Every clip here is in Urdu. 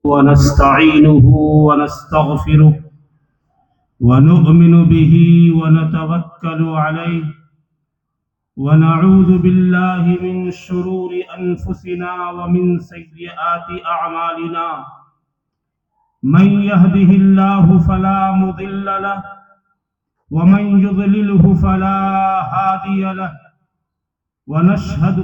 ونستعينه ونستغفره ونؤمن به ونتوكل عليه ونعوذ بالله من شرور أنفسنا ومن سيئات أعمالنا من يهده الله فلا مضل له ومن يضلله فلا هادي له ونشهد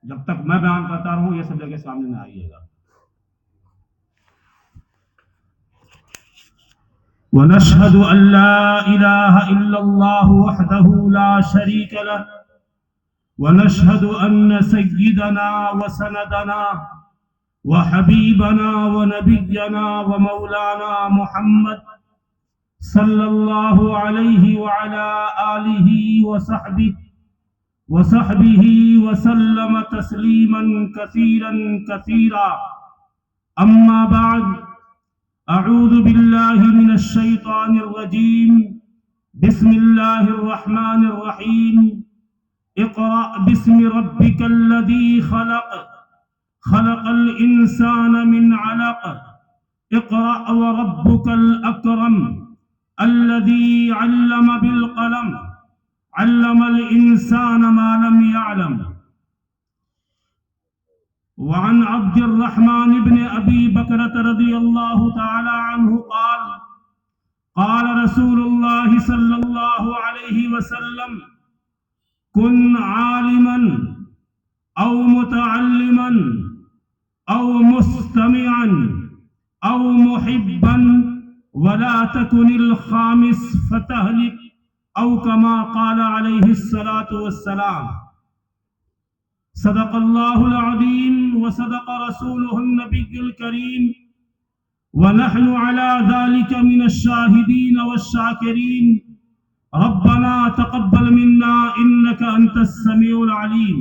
جب تک میں بیان کرتا رہوں یہ سب جگہ سامنے نہ آئیے گا. ونشهد أن لا إله إلا الله وحده لا شريك له ونشهد أن سيدنا وسندنا وحبيبنا ونبينا ومولانا محمد صلى الله عليه وعلى آله وصحبه وسلم تسليما كثيرا كثيرا. أما بعد، أعوذ بالله من الشيطان الرجيم. بسم الله الرحمن الرحيم. اقرأ باسم ربك الذي خلق الإنسان من علق. اقرأ وربك الأكرم الذي علم بالقلم علم الإنسان ما لم يعلم. وعن عبد الرحمن بن أبي بكرة رضي الله تعالى عنه قال قال رسول الله صلى الله عليه وسلم: كن عالما أو متعلما أو مستمعا أو محبا ولا تكن الخامس فتهلك، أو كما قال عليه الصلاة والسلام. صدق الله العظيم وصدق رسوله النبي الكريم، ونحن على ذلك من الشاهدين والشاكرين. ربنا تقبل منا إنك أنت السميع العليم.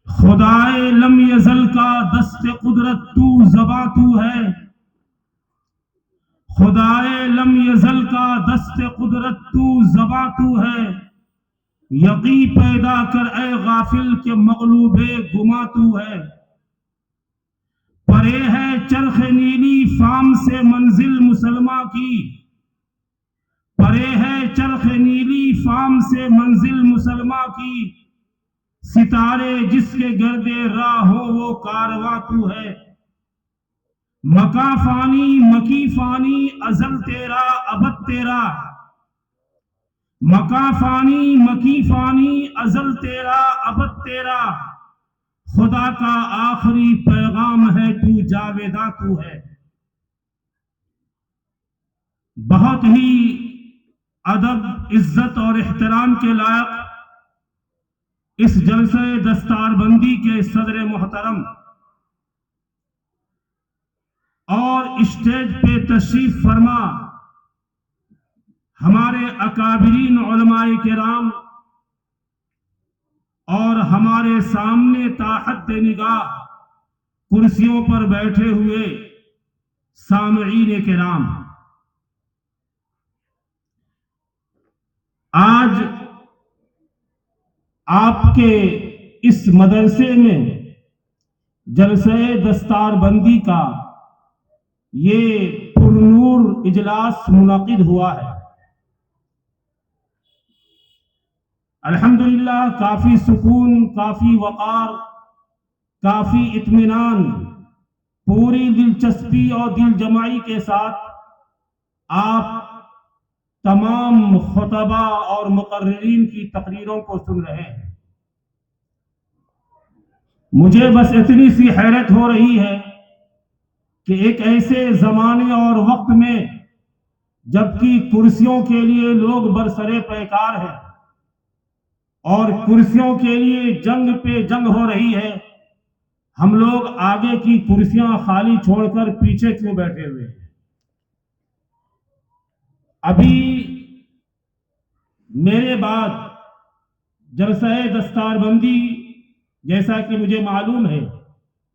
خدائے لم یزل کا دست قدرت تو زباں تو ہے. خدائے لم یزل کا دست قدرت تو زباں تو ہے. یقی پیدا کر اے غافل کے مغلوب گما تو ہے. پرے ہے چرخ نیلی فام سے منزل مسلمہ کی. پرے ہے چرخ نیلی فام سے منزل مسلمہ کی. ستارے جس کے گرد راہ ہو وہ کارواں تو ہے. مکاں فانی مکی فانی ازل تیرا ابد تیرا. مکاں فانی مکی فانی ازل تیرا ابد تیرا. خدا کا آخری پیغام ہے تو جاویداں تو ہے. بہت ہی ادب، عزت اور احترام کے لائق اس جلسہ دستار بندی کے صدر محترم اور اسٹیج پہ تشریف فرما ہمارے اکابرین علماء کرام اور ہمارے سامنے تاحت نگاہ کرسیوں پر بیٹھے ہوئے سامعین کرام، آج آپ کے اس مدرسے میں جلسہ دستار بندی کا یہ پرنور اجلاس منعقد ہوا ہے. الحمدللہ کافی سکون، کافی وقار، کافی اطمینان، پوری دلچسپی اور دل جمعی کے ساتھ آپ تمام خطبہ اور مقررین کی تقریروں کو سن رہے ہیں. مجھے بس اتنی سی حیرت ہو رہی ہے کہ ایک ایسے زمانے اور وقت میں جبکہ کرسیوں کے لیے لوگ برسرے پیکار ہیں اور کرسیوں کے لیے جنگ پہ جنگ ہو رہی ہے، ہم لوگ آگے کی کرسیاں خالی چھوڑ کر پیچھے کیوں بیٹھے ہوئے ہیں؟ ابھی میرے بعد جلسہ دستار بندی جیسا کہ مجھے معلوم ہے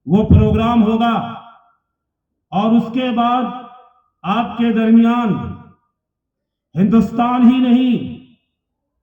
وہ پروگرام ہوگا، اور اس کے بعد آپ کے درمیان ہندوستان ہی نہیں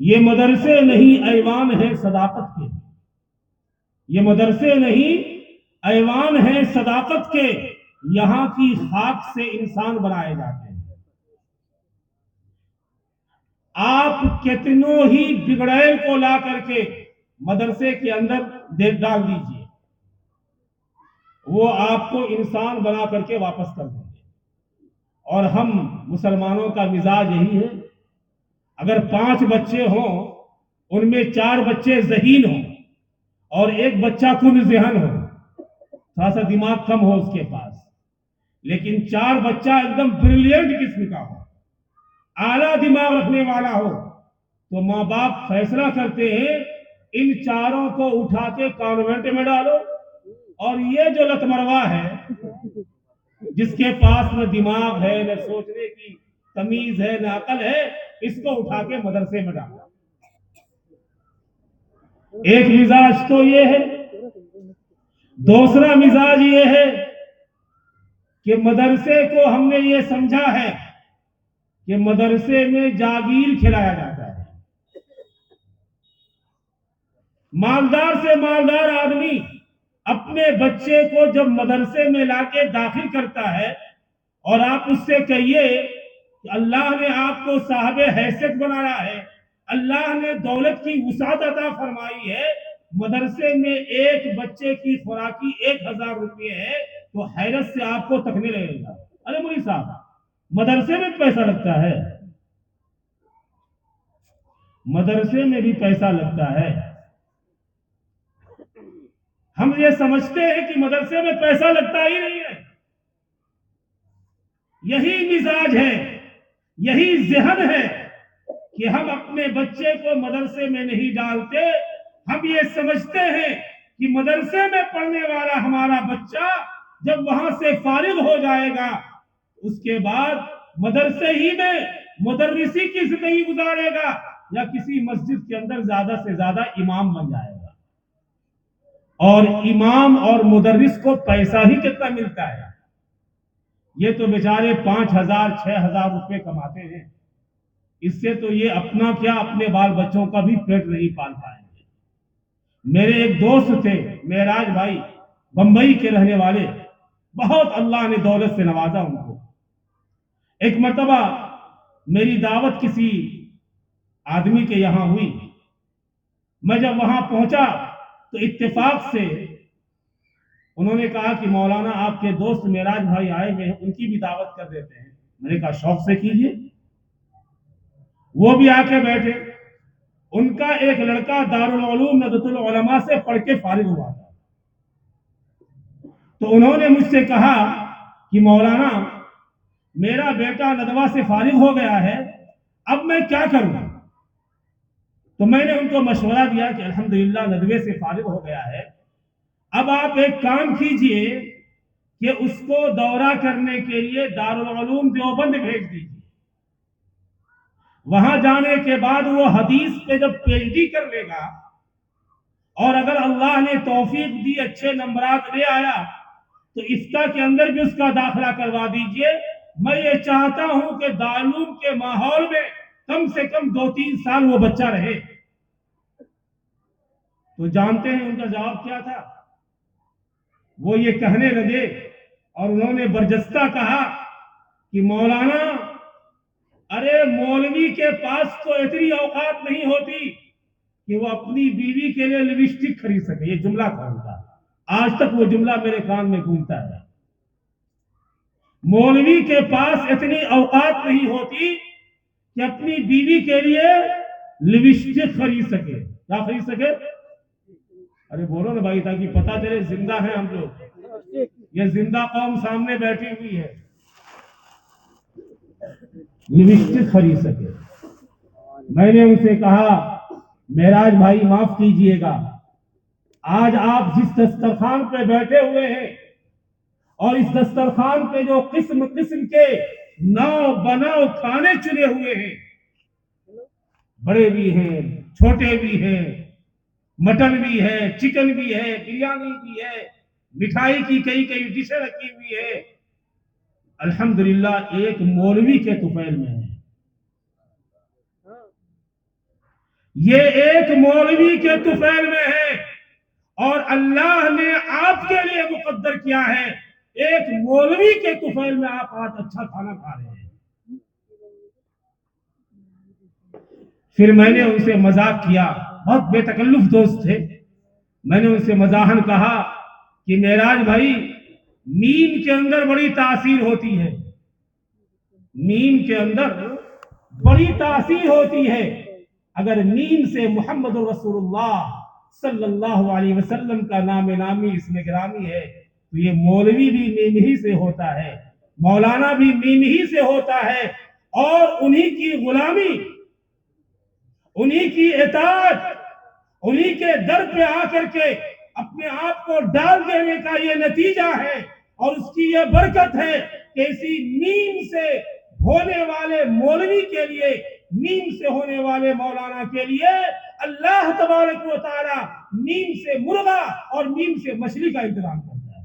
یہ مدرسے نہیں ایوان ہیں صداقت کے، یہ مدرسے نہیں ایوان ہیں صداقت کے، یہاں کی خاک سے انسان بنائے جاتے ہیں۔ آپ کتنوں ہی بگڑیل کو لا کر کے مدرسے کے اندر ڈال دیجئے، وہ آپ کو انسان بنا کر کے واپس کر دیں گے۔ اور ہم مسلمانوں کا مزاج یہی ہے، اگر 5 بچے ہوں ان میں 4 بچے ذہین ہوں اور ایک بچہ کن ذہن ہو، تھوڑا سا دماغ کم ہو اس کے پاس، لیکن 4 بچہ ایک دم بریلینٹ قسم کا ہو، اعلیٰ دماغ رکھنے والا ہو، تو ماں باپ فیصلہ کرتے ہیں ان 4 کو اٹھا کے کانوینٹ میں ڈالو، اور یہ جو لت مروا ہے جس کے پاس نہ دماغ ہے، نہ سوچنے کی تمیز ہے، نہ عقل ہے، اس کو اٹھا کے مدرسے میں ڈالو۔ ایک مزاج تو یہ ہے۔ دوسرا مزاج یہ ہے کہ مدرسے کو ہم نے یہ سمجھا ہے کہ مدرسے میں جاگیر کھلایا جاتا ہے۔ مالدار سے مالدار آدمی اپنے بچے کو جب مدرسے میں لا کے داخل کرتا ہے اور آپ اس سے کہیے کہ اللہ نے آپ کو صاحب حیثیت بنایا ہے، اللہ نے دولت کی وسعت عطا فرمائی ہے، مدرسے میں ایک بچے کی خوراکی 1000 روپے ہے، تو حیرت سے آپ کو تکنے لگے گا، ارے مولوی صاحب مدرسے میں پیسہ لگتا ہے، مدرسے میں بھی پیسہ لگتا ہے۔ ہم یہ سمجھتے ہیں کہ مدرسے میں پیسہ لگتا ہی نہیں ہے۔ یہی مزاج ہے، یہی ذہن ہے کہ ہم اپنے بچے کو مدرسے میں نہیں ڈالتے۔ ہم یہ سمجھتے ہیں کہ مدرسے میں پڑھنے والا ہمارا بچہ جب وہاں سے فارغ ہو جائے گا، اس کے بعد مدرسے ہی میں مدرسی کی زندگی گزارے گا یا کسی مسجد کے اندر زیادہ سے زیادہ امام بن جائے گا۔ اور امام اور مدرس کو پیسہ ہی کتنا ملتا ہے، یہ تو بیچارے 5000 6000 روپے کماتے ہیں، اس سے تو یہ اپنا کیا اپنے بال بچوں کا بھی پیٹ نہیں پال پائیں گے۔ میرے ایک دوست تھے معراج بھائی، بمبئی کے رہنے والے، بہت اللہ نے دولت سے نوازا ان کو۔ ایک مرتبہ میری دعوت کسی آدمی کے یہاں ہوئی، میں جب وہاں پہنچا تو اتفاق سے انہوں نے کہا کہ مولانا آپ کے دوست معراج بھائی آئے ہوئے ہیں، ان کی بھی دعوت کر دیتے ہیں۔ میں نے کہا شوق سے کیجیے۔ وہ بھی آ کے بیٹھے، ان کا ایک لڑکا دارالعلوم ندوۃ العلماء سے پڑھ کے فارغ ہوا تھا، تو انہوں نے مجھ سے کہا کہ مولانا میرا بیٹا ندوہ سے فارغ ہو گیا ہے، اب میں کیا کروں؟ تو میں نے ان کو مشورہ دیا کہ الحمدللہ ندوے سے فارغ ہو گیا ہے، اب آپ ایک کام کیجئے کہ اس کو دورہ کرنے کے لیے دارالعلوم دیوبند بھیج دیجیے، وہاں جانے کے بعد وہ حدیث پہ جب پی ایچ ڈی کر لے گا اور اگر اللہ نے توفیق دی اچھے نمبرات لے آیا تو افتاء کے اندر بھی اس کا داخلہ کروا دیجئے۔ میں یہ چاہتا ہوں کہ دارالعلوم کے ماحول میں کم سے کم 2-3 سال وہ بچہ رہے۔ تو جانتے ہیں ان کا جواب کیا تھا؟ وہ یہ کہنے لگے اور انہوں نے برجستہ کہا کہ مولانا ارے مولوی کے پاس تو اتنی اوقات نہیں ہوتی کہ وہ اپنی بیوی کے لیے لپسٹک خرید سکے۔ یہ جملہ تھا ان کا، آج تک وہ جملہ میرے کان میں گونجتا ہے۔ مولوی کے پاس اتنی اوقات نہیں ہوتی کہ اپنی بیوی کے لیے لپسٹک خرید سکے۔ کیا خرید سکے؟ ارے بولو نا بھائی تاکہ پتہ چلے زندہ ہیں ہم لوگ، یہ زندہ قوم سامنے بیٹھی ہوئی ہے۔ لپسٹک خرید سکے۔ میں نے ان سے کہا معراج بھائی معاف کیجئے گا، آج آپ جس دسترخوان پہ بیٹھے ہوئے ہیں اور اس دسترخوان پہ جو قسم قسم کے ناؤ بناؤ کھانے چنے ہوئے ہیں، بڑے بھی ہیں چھوٹے بھی ہیں، مٹن بھی ہے، چکن بھی ہے، بریانی بھی ہے، مٹھائی کی کئی کئی ڈشیں رکھی ہوئی ہے، الحمدللہ ایک مولوی کے طفیل میں ہے۔ یہ ایک مولوی کے طفیل میں ہے اور اللہ نے آپ کے لیے مقدر کیا ہے ایک مولوی کے طفیل میں آپ آج اچھا کھانا کھا رہے ہیں۔ پھر میں نے ان سے مذاق کیا، بہت بے تکلف دوست تھے، میں نے ان سے مزاحن کہا کہ معراج بھائی میم کے اندر بڑی تاثیر ہوتی ہے، میم کے اندر بڑی تاثیر ہوتی ہے، اگر میم سے محمد رسول اللہ صلی اللہ علیہ وسلم کا نام نامی اس میں گرامی ہے تو یہ مولوی بھی میم ہی سے ہوتا ہے، مولانا بھی میم ہی سے ہوتا ہے، اور انہی کی غلامی، انہی کی اطاعت، انہی کے در پہ آ کر کے اپنے آپ کو ڈال دینے کا یہ نتیجہ ہے اور اس کی یہ برکت ہے کہ اسی میم سے ہونے والے مولوی کے لیے، میم سے ہونے والے مولانا کے لیے اللہ تبارک و تعالی میم سے مرغا اور میم سے مچھلی کا انتظام کرتا ہے۔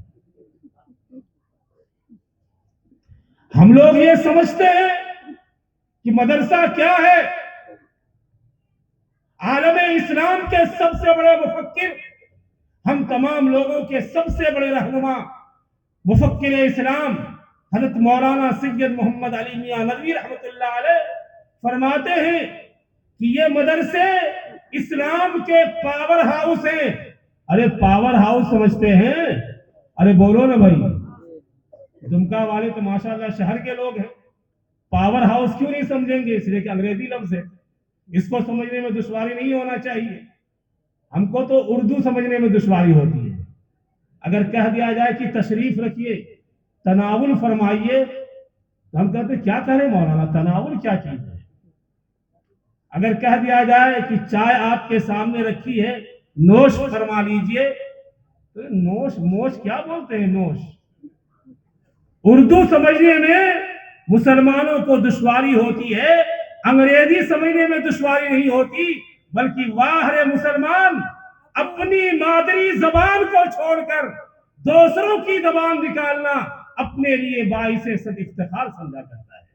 ہم لوگ یہ سمجھتے ہیں کہ مدرسہ کیا ہے؟ عالم اسلام کے سب سے بڑے مفکر، ہم تمام لوگوں کے سب سے بڑے رہنما مفکر اسلام حضرت مولانا سید محمد علی میاں ندوی رحمۃ اللہ علیہ فرماتے ہیں کہ یہ مدرسے اسلام کے پاور ہاؤس ہیں۔ ارے پاور ہاؤس سمجھتے ہیں؟ ارے بولو نا بھائی، دمکا والے تو ماشاءاللہ شہر کے لوگ ہیں، پاور ہاؤس کیوں نہیں سمجھیں گے؟ اس لیے کہ انگریزی لفظ ہے، اس کو سمجھنے میں دشواری نہیں ہونا چاہیے، ہم کو تو اردو سمجھنے میں دشواری ہوتی ہے۔ اگر کہہ دیا جائے کہ تشریف رکھیے، تناول فرمائیے، تو ہم کہتے ہیں کیا کہہ رہے مولانا، تناول کیا چیز ہے؟ اگر کہہ دیا جائے کہ چائے آپ کے سامنے رکھی ہے، نوش فرما لیجئے، تو نوش موش کیا بولتے ہیں؟ نوش اردو سمجھنے میں مسلمانوں کو دشواری ہوتی ہے، انگریزی سمجھنے میں دشواری نہیں ہوتی، بلکہ واہ رے مسلمان اپنی مادری زبان کو چھوڑ کر دوسروں کی زبان نکالنا اپنے لیے باعث صد افتخار سمجھا کرتا ہے۔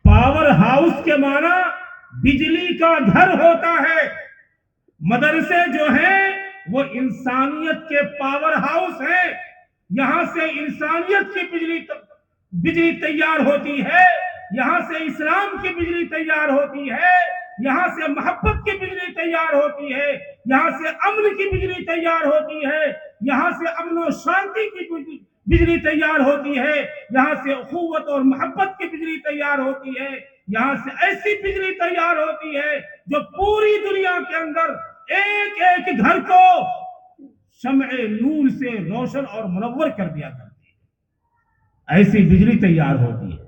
پاور ہاؤس کے معنی بجلی کا گھر ہوتا ہے، مدرسے جو ہیں وہ انسانیت کے پاور ہاؤس ہیں، یہاں سے انسانیت کی بجلی تیار ہوتی ہے، یہاں سے اسلام کی بجلی تیار ہوتی ہے، یہاں سے محبت کی بجلی تیار ہوتی ہے، یہاں سے امن کی بجلی تیار ہوتی ہے، یہاں سے امن و شانتی کی بجلی تیار ہوتی ہے، یہاں سے اخوت اور محبت کی بجلی تیار ہوتی ہے، یہاں سے ایسی بجلی تیار ہوتی ہے جو پوری دنیا کے اندر ایک ایک گھر کو شمع نور سے روشن اور منور کر دیا کرتی ہے، ایسی بجلی تیار ہوتی ہے۔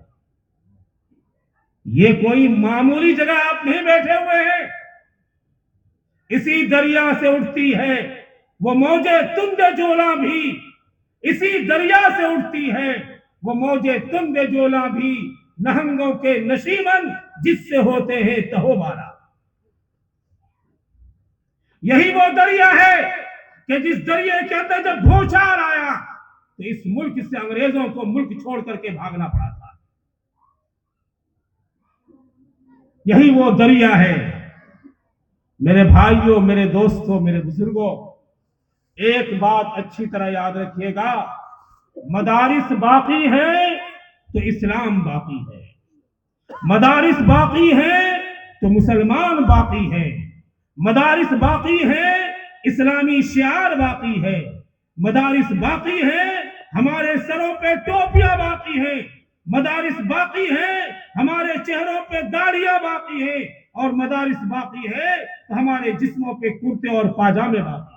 یہ کوئی معمولی جگہ آپ نہیں بیٹھے ہوئے ہیں، اسی دریا سے اٹھتی ہے وہ موجے تند جولا بھی، اسی دریا سے اٹھتی ہے وہ موجے تند جولا بھی، نہنگوں کے نشیمن جس سے ہوتے ہیں تہو بارہ۔ یہی وہ دریا ہے کہ جس دریا کے اندر جب بھوچال آیا تو اس ملک سے انگریزوں کو ملک چھوڑ کر کے بھاگنا پڑا تھا۔ یہی وہ دریا ہے۔ میرے بھائیوں، میرے دوستوں، میرے بزرگوں، ایک بات اچھی طرح یاد رکھیے گا، مدارس باقی ہیں تو اسلام باقی ہے، مدارس باقی ہیں تو مسلمان باقی ہیں، مدارس باقی ہیں اسلامی شعار باقی ہے، مدارس باقی ہیں ہمارے سروں پہ ٹوپیاں باقی ہیں، مدارس باقی ہیں ہمارے چہروں پہ داڑیاں باقی ہیں، اور مدارس باقی ہے تو ہمارے جسموں پہ کرتے اور پاجامے باقی ہیں۔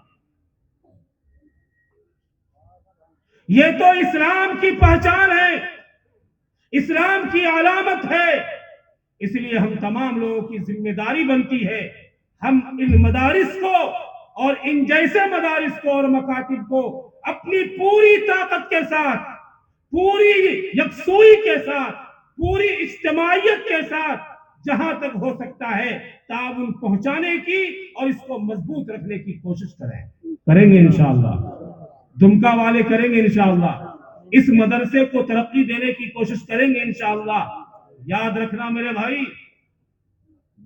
یہ تو اسلام کی پہچان ہے، اسلام کی علامت ہے، اس لیے ہم تمام لوگوں کی ذمہ داری بنتی ہے ہم ان مدارس کو اور ان جیسے مدارس کو اور مکاتب کو اپنی پوری طاقت کے ساتھ، پوری یکسوئی کے ساتھ، پوری اجتماعیت کے ساتھ جہاں تک ہو سکتا ہے تعاون پہنچانے کی اور اس کو مضبوط رکھنے کی کوشش کریں گے انشاءاللہ، دمکا والے کریں گے انشاءاللہ، اس مدرسے کو ترقی دینے کی کوشش کریں گے انشاءاللہ۔ یاد رکھنا میرے بھائی،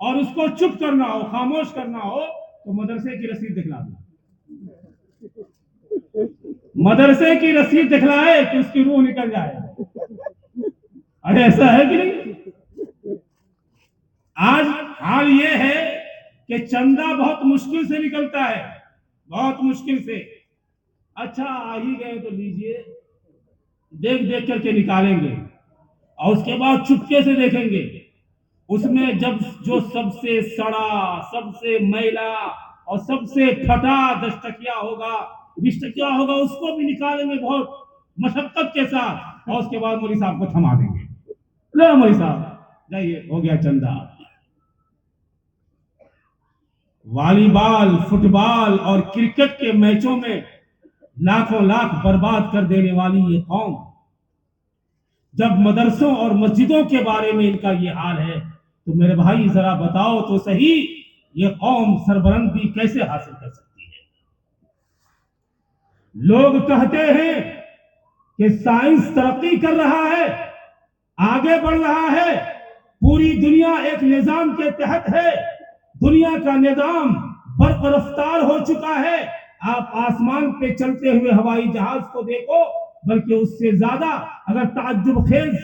اور اس کو چپ کرنا ہو، خاموش کرنا ہو، تو مدرسے کی رسید دکھلا دو، مدرسے کی رسید دکھلائے کہ اس کی روح نکل جائے۔ ارے ایسا ہے کہ نہیں؟ آج حال یہ ہے کہ چندہ بہت مشکل سے نکلتا ہے، بہت مشکل سے۔ اچھا آ ہی گئے تو لیجئے، دیکھ دیکھ کر کے نکالیں گے، اور اس کے بعد چپکے سے دیکھیں گے، اس میں جب جو سب سے سڑا، سب سے میلا اور سب سے پھٹا دستکیا ہوگا، اس کو بھی نکالیں گے بہت مشقت کے ساتھ، اور اس کے بعد مولوی صاحب کو تھما دیں گے، لو مولوی صاحب جائیے، ہو گیا چندہ۔ والی بال، فٹ بال اور کرکٹ کے میچوں میں لاکھوں لاکھ برباد کر دینے والی یہ قوم، جب مدرسوں اور مسجدوں کے بارے میں ان کا یہ حال ہے، تو میرے بھائی ذرا بتاؤ تو صحیح، یہ قوم سربلندی کیسے حاصل کر سکتی ہے؟ لوگ کہتے ہیں کہ سائنس ترقی کر رہا ہے، آگے بڑھ رہا ہے، پوری دنیا ایک نظام کے تحت ہے، دنیا کا نظام برق رفتار ہو چکا ہے۔ آپ آسمان پہ چلتے ہوئے ہوائی جہاز کو دیکھو، بلکہ اس سے زیادہ اگر تعجب خیز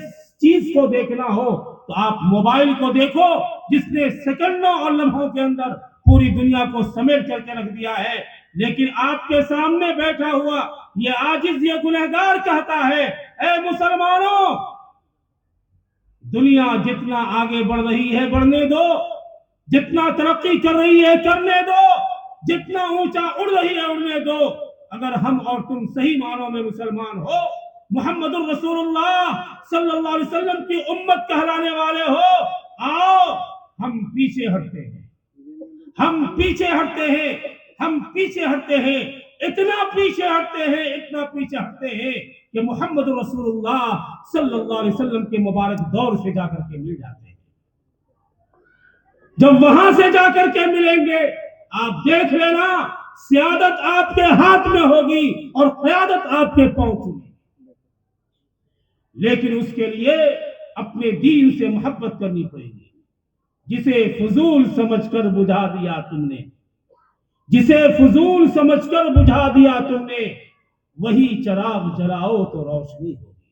چیز کو دیکھنا ہو تو آپ موبائل کو دیکھو، جس نے سیکنڈوں اور لمحوں کے اندر پوری دنیا کو سمیٹ کر کے رکھ دیا ہے۔ لیکن آپ کے سامنے بیٹھا ہوا یہ عاجز، یہ گنہگار کہتا ہے، اے مسلمانوں، دنیا جتنا آگے بڑھ رہی ہے بڑھنے دو، جتنا ترقی کر رہی ہے کرنے دو، جتنا اونچا اڑ رہی ہے اڑنے دو، اگر ہم اور تم صحیح معنوں میں مسلمان ہو، محمد الرسول اللہ صلی اللہ علیہ وسلم کی امت کہلانے والے ہو، آؤ ہم پیچھے ہٹتے ہیں، ہم پیچھے ہٹتے ہیں، ہم پیچھے ہٹتے ہیں، اتنا پیچھے ہٹتے ہیں، اتنا پیچھے ہٹتے ہیں کہ محمد رسول اللہ صلی اللہ علیہ وسلم کے مبارک دور سے جا کر کے مل جاتے ہیں۔ جب وہاں سے جا کر کے ملیں گے، آپ دیکھ لینا، سیادت آپ کے ہاتھ میں ہوگی اور قیادت آپ کے پاؤں میں۔ لیکن اس کے لیے اپنے دین سے محبت کرنی پڑے گی۔ جسے فضول سمجھ کر بجھا دیا تم نے، جسے فضول سمجھ کر بجھا دیا تم نے، وہی چراغ جلاؤ تو روشنی ہوگی،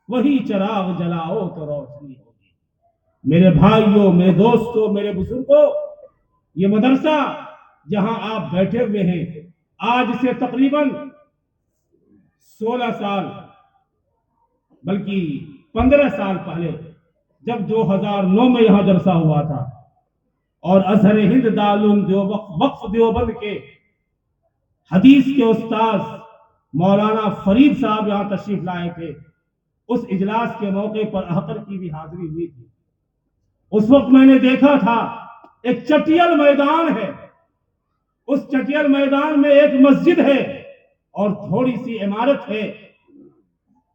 وہی چراغ جلاؤ تو روشنی ہوگی۔ میرے بھائیوں، میرے دوستوں، میرے بزرگوں، یہ مدرسہ جہاں آپ بیٹھے ہوئے ہیں، آج سے تقریباً 16 سال بلکہ 15 سال پہلے، جب 2009 میں یہاں جلسہ ہوا تھا اور ازہر ہند دارالعلوم وقف دیوبند کے حدیث کے استاذ مولانا فرید صاحب یہاں تشریف لائے تھے، اس اجلاس کے موقع پر احقر کی بھی حاضری ہوئی تھی۔ اس وقت میں نے دیکھا تھا ایک چٹیل میدان ہے، اس چٹیل میدان میں ایک مسجد ہے اور تھوڑی سی عمارت ہے۔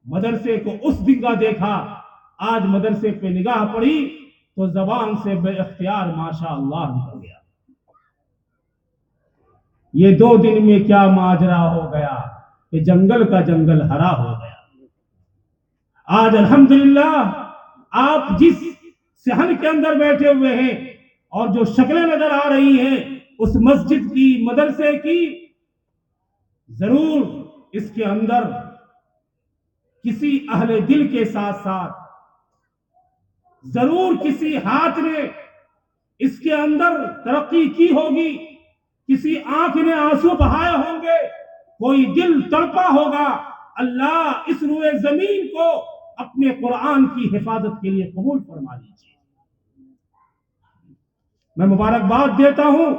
مدرسے کو اس دن کا دیکھا، آج مدرسے پہ نگاہ پڑی تو زبان سے بے اختیار ماشاء اللہ نکل گیا۔ یہ 2 دن میں کیا ماجرا ہو گیا کہ جنگل کا جنگل ہرا ہو گیا۔ آج الحمدللہ آپ جس صحن کے اندر بیٹھے ہوئے ہیں اور جو شکلیں نظر آ رہی ہیں اس مسجد کی، مدرسے کی، ضرور اس کے اندر کسی اہل دل کے ساتھ ساتھ ضرور کسی ہاتھ نے اس کے اندر ترقی کی ہوگی، کسی آنکھ نے آنسو بہائے ہوں گے، کوئی دل تڑپا ہوگا۔ اللہ اس روئے زمین کو اپنے قرآن کی حفاظت کے لیے قبول فرما لیجیے۔ میں مبارکباد دیتا ہوں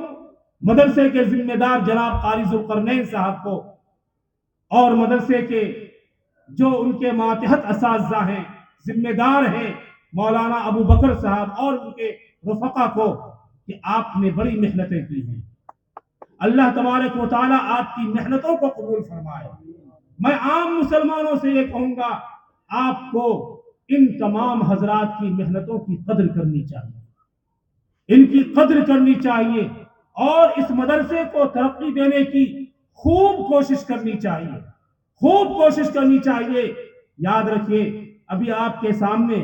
مدرسے کے ذمہ دار جناب قاری ذوالقرنین صاحب کو، اور مدرسے کے جو ان کے ماتحت اساتذہ ہیں، ذمہ دار ہیں، مولانا ابو بکر صاحب اور ان کے رفقا کو، کہ آپ نے بڑی محنتیں کی ہیں۔ اللہ تبارک و تعالی آپ کی محنتوں کو قبول فرمائے۔ میں عام مسلمانوں سے یہ کہوں گا، آپ کو ان تمام حضرات کی محنتوں کی قدر کرنی چاہیے، ان کی قدر کرنی چاہیے، اور اس مدرسے کو ترقی دینے کی خوب کوشش کرنی چاہیے، خوب کوشش کرنی چاہیے۔ یاد رکھیے، ابھی آپ کے سامنے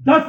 10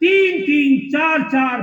3-3, 4-4,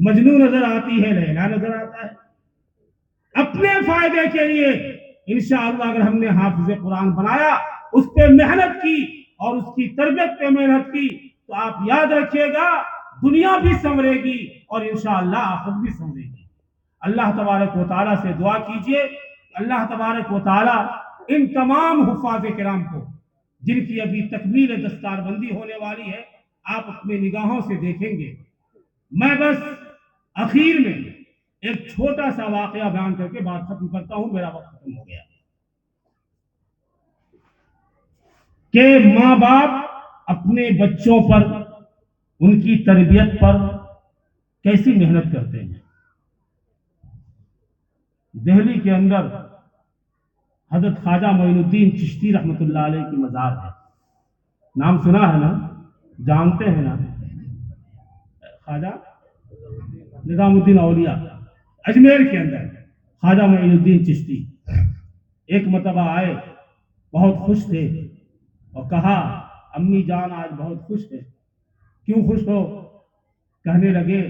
مجنو نظر آتی ہے، لیلا نظر آتا ہے. اپنے فائدے کے لیے انشاءاللہ اگر ہم نے حافظ قرآن بنایا، اس پہ محنت کی اور اس کی تربیت پہ محنت کی، تو آپ یاد رکھیے گا دنیا بھی سنورے گی اور انشاءاللہ آخرت بھی سنورے گی. اللہ تبارک و تعالیٰ سے دعا کیجئے، اللہ تبارک و تعالیٰ ان تمام حفاظ کرام کو، جن کی ابھی تکمیل دستار بندی ہونے والی ہے، آپ اپنے نگاہوں سے دیکھیں گے. میں بس اخیر میں ایک چھوٹا سا واقعہ بیان کر کے بات ختم کرتا ہوں، میرا وقت ختم ہو گیا. کہ ماں باپ اپنے بچوں پر، ان کی تربیت پر کیسی محنت کرتے ہیں. دہلی کے اندر حضرت خواجہ معین الدین چشتی رحمۃ اللہ علیہ کی مزار ہے. نام سنا ہے نا، جانتے ہیں نا، خواجہ نظام الدین اولیاء اجمیر کے اندر خواجہ معین الدین چشتی. ایک مرتبہ آئے، بہت خوش تھے اور کہا امی جان آج بہت خوش ہے. کیوں خوش ہو؟ کہنے لگے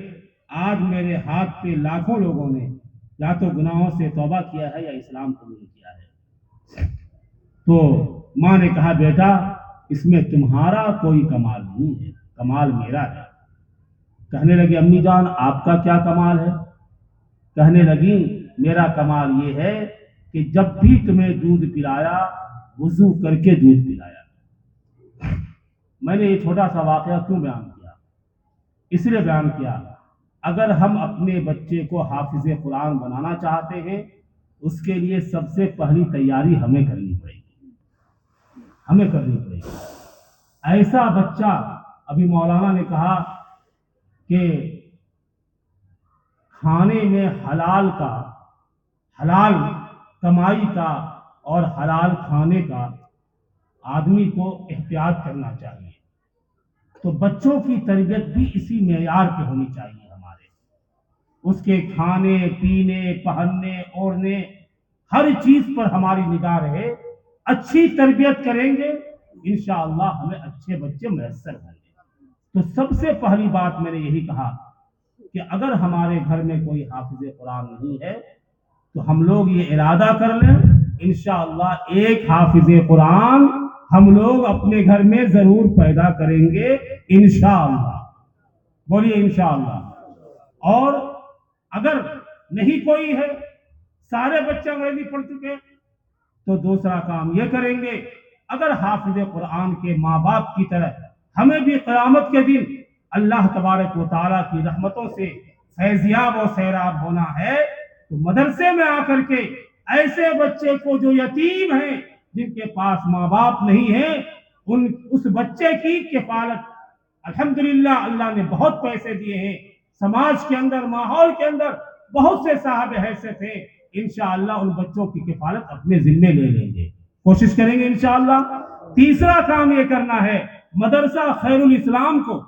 آج میرے ہاتھ پہ لاکھوں لوگوں نے یا تو گناہوں سے توبہ کیا ہے یا اسلام قبول کیا ہے. تو ماں نے کہا بیٹا اس میں تمہارا کوئی کمال نہیں ہے، کمال میرا ہے. کہنے لگی امی جان آپ کا کیا کمال ہے؟ کہنے لگی میرا کمال یہ ہے کہ جب بھی تمہیں دودھ پلایا وضو کر کے دودھ پلایا. میں نے یہ چھوٹا سا واقعہ کیوں بیان کیا؟ اس لیے بیان کیا اگر ہم اپنے بچے کو حافظ قرآن بنانا چاہتے ہیں، اس کے لیے سب سے پہلی تیاری ہمیں کرنی پڑے گی، ہمیں کرنی پڑے گی. ایسا بچہ، ابھی مولانا نے کہا کہ کھانے میں حلال کا، حلال کمائی کا اور حلال کھانے کا آدمی کو احتیاط کرنا چاہیے. تو بچوں کی تربیت بھی اسی معیار پہ ہونی چاہیے ہمارے. اس کے کھانے پینے، پہننے اوڑھنے، ہر چیز پر ہماری نگاہ رہے. اچھی تربیت کریں گے انشاءاللہ ہمیں اچھے بچے میسر ہوں گے. تو سب سے پہلی بات میں نے یہی کہا کہ اگر ہمارے گھر میں کوئی حافظ قرآن نہیں ہے تو ہم لوگ یہ ارادہ کر لیں انشاءاللہ ایک حافظ قرآن ہم لوگ اپنے گھر میں ضرور پیدا کریں گے انشاءاللہ. بولیے انشاءاللہ. اور اگر نہیں کوئی ہے، سارے بچے انگریزی پڑھ چکے، تو دوسرا کام یہ کریں گے اگر حافظ قرآن کے ماں باپ کی طرح ہمیں بھی قیامت کے دن اللہ تبارک و تعالیٰ کی رحمتوں سے فیضیاب و سیراب ہونا ہے تو مدرسے میں آ کر کے ایسے بچے کو جو یتیم ہیں، جن کے پاس ماں باپ نہیں ہیں، اس بچے کی کفالت الحمدللہ اللہ نے بہت پیسے دیے ہیں. سماج کے اندر، ماحول کے اندر بہت سے صاحب حیثیت ہیں، انشاءاللہ ان بچوں کی کفالت اپنے ذمے لے لیں گے، کوشش کریں گے انشاءاللہ. تیسرا کام یہ کرنا ہے مدرسہ خیر الاسلام کو،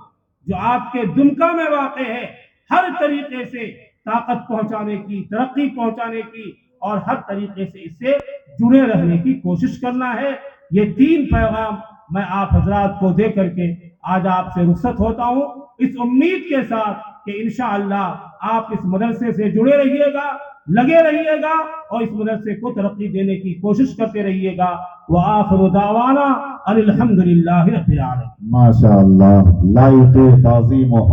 جو آپ کے دمکا میں واقع ہے، ہر طریقے سے طاقت پہنچانے کی، ترقی پہنچانے کی اور ہر طریقے سے اس سے جڑے رہنے کی کوشش کرنا ہے. یہ 3 پیغام میں آپ حضرات کو دے کر کے آج آپ سے رخصت ہوتا ہوں، اس امید کے ساتھ کہ انشاءاللہ آپ اس مدرسے سے جڑے رہیے گا، لگے رہیے گا اور اس مدرسے کو ترقی دینے کی کوشش کرتے رہیے گا. وآخر دعوانا ان الحمدللہ رب العالمین. ماشاءاللہ، لائق تعظیم و